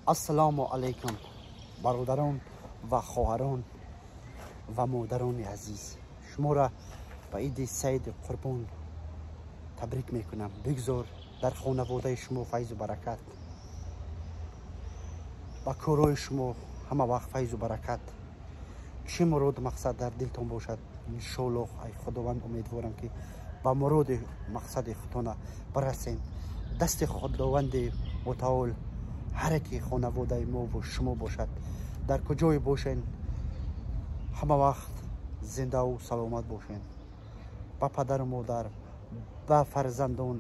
السلام علیکم برادران و خواهران و مادران عزیز، شما را به عید سید قربان تبریک میکنم. بگذار در خانواده شما فیض و برکت، با کارهای شما همه وقت فیض و برکت، چه مراد مقصد در دلتان باشد انشالله ای خداوند امیدوارم که با مراد مقصد خودتان برسین. دست خداوند متعال هر کی خانواده ما و شما باشد، در کجای باشین همه وقت زنده و سلامت باشین. با پدر و مادر، با فرزندان،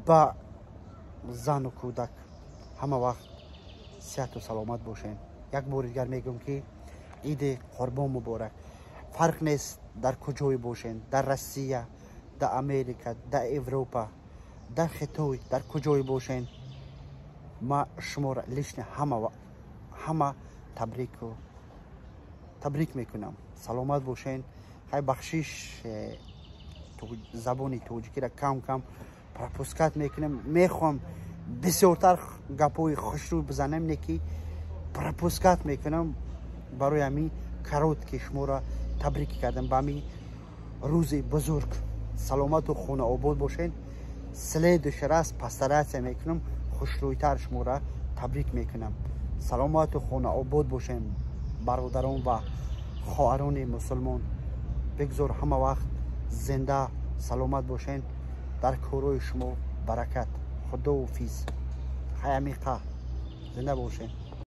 با زن و کودک همه وقت صحت و سلامت باشین. یک بار دیگر میگم که عید قربان مبارک. فرق نیست در کجای باشین، در روسیه، در امریکا، در اروپا، در خطای، در کجای باشین، ما شما را لشن همه تبریک میکنم. سلامت باشین. خیلی بخشش زبانی توجیکی را کم پرپوسکت میکنم. میخوام بسیارتر گپوی خوش رو بزنم، نکی پرپوسکت میکنم برای همین کروت که شما را تبریک کردم با همین روز بزرگ. سلامت و خونه آباد باشین. سله دشرس پسترات میکنم، خوشرویتر شما را تبریک میکنم. سلامت و خونه آباد باشین برادران و خواهران مسلمان. بگذار همه وقت زنده سلامت باشین. در کارهای شما برکت. خدا و فیض. خیلی عمیقه زنده باشین.